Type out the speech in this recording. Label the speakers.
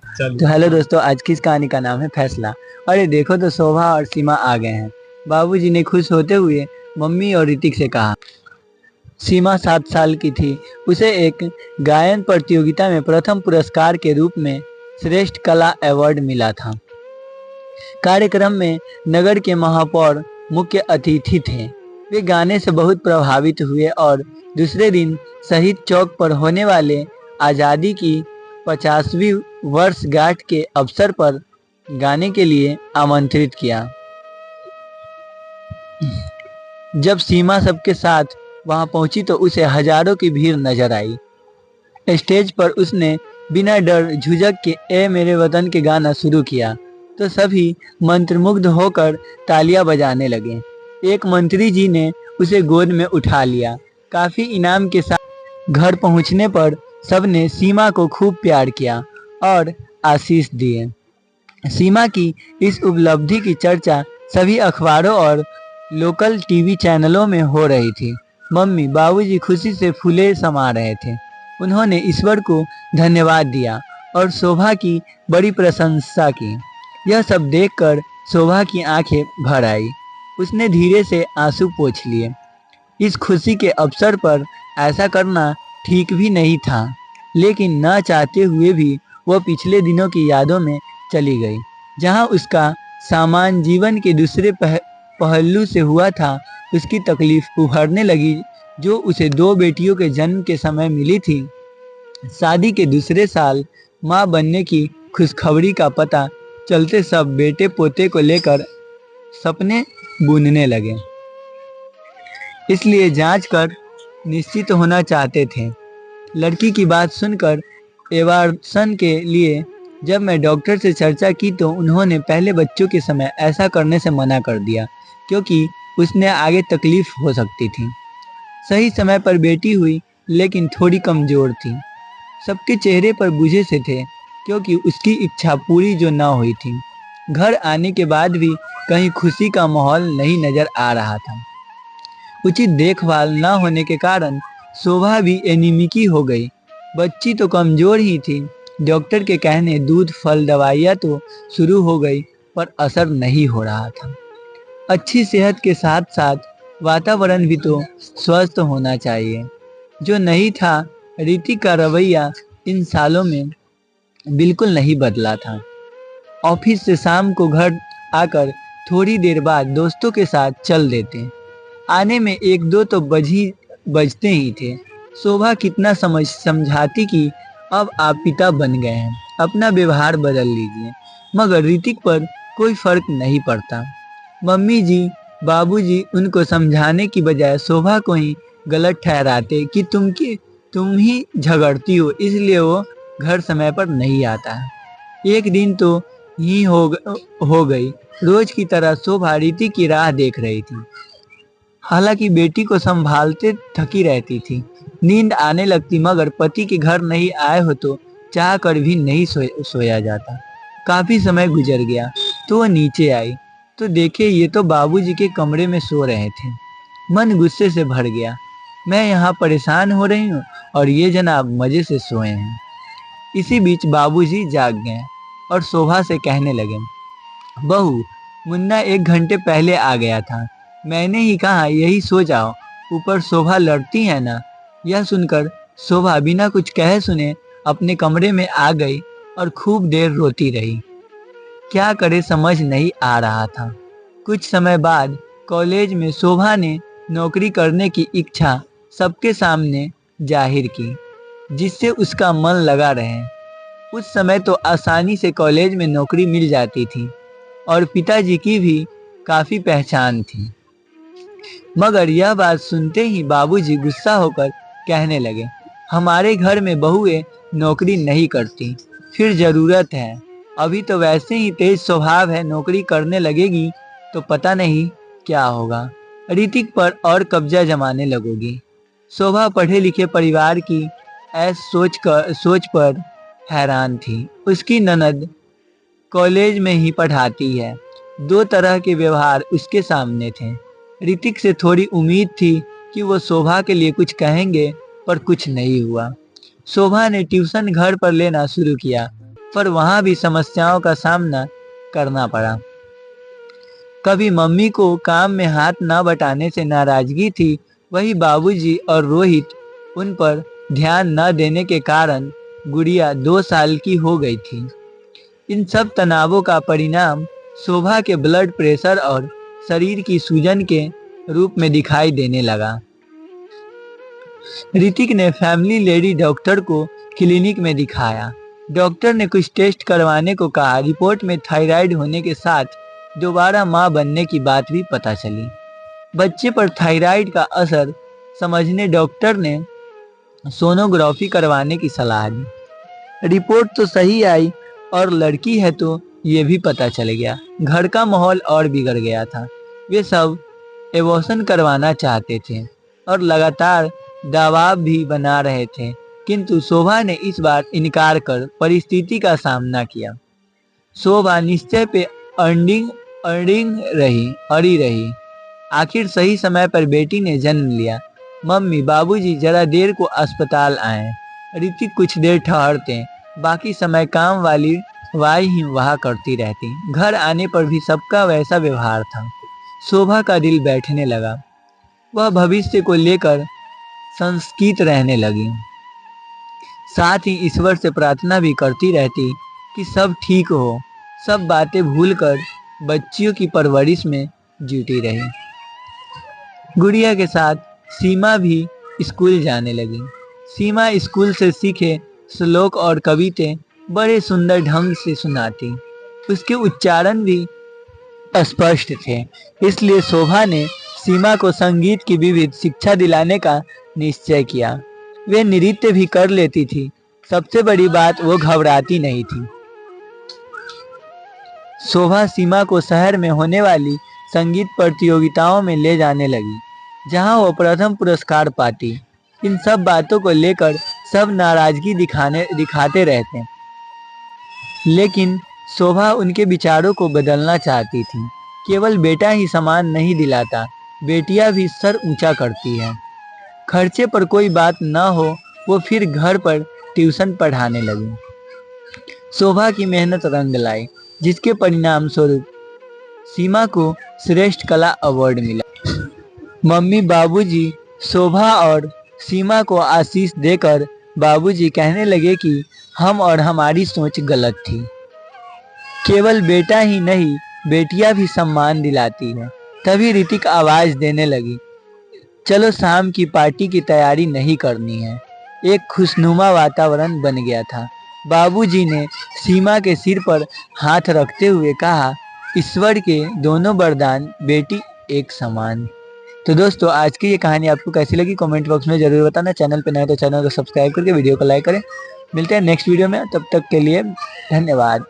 Speaker 1: तो हेलो दोस्तों, आज की इस कहानी का नाम है फैसला। अरे देखो तो शोभा और सीमा आ गए हैं। बाबूजी ने खुश होते हुए मम्मी और ऋतिक से कहा। सीमा 7 साल की थी। उसे एक गायन प्रतियोगिता में प्रथम पुरस्कार के रूप में श्रेष्ठ कला अवार्ड मिला था। कार्यक्रम में नगर के महापौर मुख्य अतिथि थे। वे गाने से बहुत प्रभावित हुए और दूसरे दिन शहीद चौक पर होने वाले आज़ादी की 50वीं वर्षगांठ के अवसर पर गाने के लिए आमंत्रित किया। जब सीमा सबके साथ वहां पहुंची तो उसे हजारों की भीड़ नजर आई। स्टेज पर उसने बिना डर झुझक के ए मेरे वतन के गाना शुरू किया तो सभी मंत्रमुग्ध होकर तालियां बजाने लगे। एक मंत्री जी ने उसे गोद में उठा लिया। काफी इनाम के साथ घर पहुंचने पर सबने सीमा को खूब प्यार किया और आशीष दिए। सीमा की इस उपलब्धि की चर्चा सभी अखबारों और लोकल टीवी चैनलों में हो रही थी। मम्मी बाबूजी खुशी से फूले समा रहे थे। उन्होंने ईश्वर को धन्यवाद दिया और शोभा की बड़ी प्रशंसा की। यह सब देखकर शोभा की आंखें भर आई। उसने धीरे से आंसू पोंछ लिए। इस खुशी के अवसर पर ऐसा करना ठीक भी नहीं था, लेकिन न चाहते हुए भी वह पिछले दिनों की यादों में चली गई, जहां उसका सामान जीवन के दूसरे पहलू से हुआ था। उसकी तकलीफ उभरने लगी जो उसे 2 बेटियों के जन्म के समय मिली थी। शादी के दूसरे साल मां बनने की खुशखबरी का पता चलते सब बेटे पोते को लेकर सपने बुनने लगे, इसलिए जांच कर निश्चित होना चाहते थे। लड़की की बात सुनकर एवार्सन के लिए जब मैं डॉक्टर से चर्चा की तो उन्होंने पहले बच्चों के समय ऐसा करने से मना कर दिया, क्योंकि उसने आगे तकलीफ हो सकती थी। सही समय पर बेटी हुई, लेकिन थोड़ी कमजोर थी। सबके चेहरे पर बुझे से थे, क्योंकि उसकी इच्छा पूरी जो न हुई थी। घर आने के बाद भी कहीं खुशी का माहौल नहीं नजर आ रहा था। उचित देखभाल न होने के कारण शोभा भी एनीमिकी हो गई। बच्ची तो कमजोर ही थी। डॉक्टर के कहने दूध फल दवाइयाँ तो शुरू हो गई, पर असर नहीं हो रहा था। अच्छी सेहत के साथ साथ वातावरण भी तो स्वस्थ होना चाहिए, जो नहीं था। ऋतिक का रवैया इन सालों में बिल्कुल नहीं बदला था। ऑफिस से शाम को घर आकर थोड़ी देर बाद दोस्तों के साथ चल देते। आने में 1-2 तो बजते ही थे। शोभा कितना समझाती कि अब आप पिता बन गए हैं, अपना व्यवहार बदल लीजिए, मगर ऋतिक पर कोई फर्क नहीं पड़ता। मम्मी जी बाबूजी उनको समझाने की बजाय शोभा को ही गलत ठहराते कि तुम ही झगड़ती हो, इसलिए वो घर समय पर नहीं आता है। एक दिन तो ही हो गई। रोज की तरह शोभा ऋतिक की राह देख रही थी। हालांकि बेटी को संभालते थकी रहती थी। नींद आने लगती, मगर पति के घर नहीं आए हो तो चाह कर भी नहीं सोया जाता। काफी समय गुजर गया तो वह नीचे आई तो देखे ये तो बाबूजी के कमरे में सो रहे थे। मन गुस्से से भर गया। मैं यहाँ परेशान हो रही हूँ और ये जनाब मजे से सोए हैं। इसी बीच बाबूजी जाग गए और शोभा से कहने लगे, बहू, मुन्ना 1 घंटे पहले आ गया था। मैंने ही कहा यही सो जाओ, ऊपर शोभा लड़ती है ना। यह सुनकर शोभा बिना कुछ कहे सुने अपने कमरे में आ गई और खूब देर रोती रही। क्या करे समझ नहीं आ रहा था। कुछ समय बाद कॉलेज में शोभा ने नौकरी करने की इच्छा सबके सामने जाहिर की, जिससे उसका मन लगा रहे। उस समय तो आसानी से कॉलेज में नौकरी मिल जाती थी और पिताजी की भी काफी पहचान थी। मगर यह बात सुनते ही बाबूजी गुस्सा होकर कहने लगे, हमारे घर में बहुएं नौकरी नहीं करती, फिर जरूरत है। अभी तो वैसे ही तेज स्वभाव है, नौकरी करने लगेगी तो पता नहीं क्या होगा। ऋतिक पर और कब्जा जमाने लगोगी। शोभा पढ़े लिखे परिवार की सोच पर हैरान थी। उसकी ननद कॉलेज में ही पढ़ाती है। 2 तरह के व्यवहार उसके सामने थे। ऋतिक से थोड़ी उम्मीद थी कि वो शोभा के लिए कुछ कहेंगे, पर कुछ नहीं हुआ। शोभा ने ट्यूशन घर पर लेना शुरू किया। पर वहाँ भी समस्याओं का सामना करना पड़ा। कभी मम्मी को काम में हाथ न बटाने से नाराजगी थी, वही बाबूजी और रोहित उन पर ध्यान न देने के कारण गुड़िया 2 साल की हो गई थी। इन सब तनावों का परिणाम शोभा के ब्लड प्रेशर और शरीर की सूजन के रूप में दिखाई देने लगा। ऋतिक ने फैमिली लेडी डॉक्टर को क्लिनिक में दिखाया। डॉक्टर ने कुछ टेस्ट करवाने को कहा। रिपोर्ट में थायराइड होने के साथ दोबारा मां बनने की बात भी पता चली। बच्चे पर थायराइड का असर समझने डॉक्टर ने सोनोग्राफी करवाने की सलाह दी। रिपोर्ट तो सही आई और लड़की है तो ये भी पता चल गया। घर का माहौल और बिगड़ गया था। वे सब एबॉर्शन करवाना चाहते थे और लगातार दबाव भी बना रहे थे, किंतु शोभा ने इस बार इनकार कर परिस्थिति का सामना किया। शोभा निश्चय पे अड़ी रही। आखिर सही समय पर बेटी ने जन्म लिया। मम्मी बाबूजी जरा देर को अस्पताल आए। ऋतिक कुछ देर ठहरते, बाकी समय काम वाली वाई ही वहाँ करती रहती। घर आने पर भी सबका वैसा व्यवहार था। शोभा का दिल बैठने लगा। वह भविष्य को लेकर संस्कित रहने लगी। साथ ही ईश्वर से प्रार्थना भी करती रहती कि सब ठीक हो। सब बातें भूलकर बच्चियों की परवरिश में जुटी रही। गुड़िया के साथ सीमा भी स्कूल जाने लगी। सीमा स्कूल से सीखे श्लोक और कविताएं बड़े सुंदर ढंग से सुनाती। उसके उच्चारण भी स्पष्ट थे। इसलिए शोभा ने सीमा को संगीत की विविध शिक्षा दिलाने का निश्चय किया। वे नृत्य भी कर लेती थी। सबसे बड़ी बात, वो घबराती नहीं थी। शोभा सीमा को शहर में होने वाली संगीत प्रतियोगिताओं में ले जाने लगी, जहां वो प्रथम पुरस्कार पाती। इन सब बातों को लेकर सब नाराजगी दिखाते रहते, लेकिन शोभा उनके विचारों को बदलना चाहती थी। केवल बेटा ही सम्मान नहीं दिलाता, बेटियां भी सर ऊंचा करती हैं। खर्चे पर कोई बात न हो, वो फिर घर पर ट्यूशन पढ़ाने लगी। शोभा की मेहनत रंग लाई, जिसके परिणाम स्वरूप सीमा को श्रेष्ठ कला अवार्ड मिला। मम्मी बाबूजी शोभा और सीमा को आशीष देकर बाबूजी कहने लगे कि हम और हमारी सोच गलत थी। केवल बेटा ही नहीं, बेटियां भी सम्मान दिलाती है। तभी ऋतिक आवाज देने लगी, चलो शाम की पार्टी की तैयारी नहीं करनी है। एक खुशनुमा वातावरण बन गया था। बाबूजी ने सीमा के सिर पर हाथ रखते हुए कहा, ईश्वर के दोनों वरदान, बेटी एक समान। तो दोस्तों, आज की ये कहानी आपको कैसी लगी कमेंट बॉक्स में जरूर बताना। चैनल पे नए तो चैनल को सब्सक्राइब करके वीडियो को लाइक करें। मिलते हैं नेक्स्ट वीडियो में, तब तक के लिए धन्यवाद।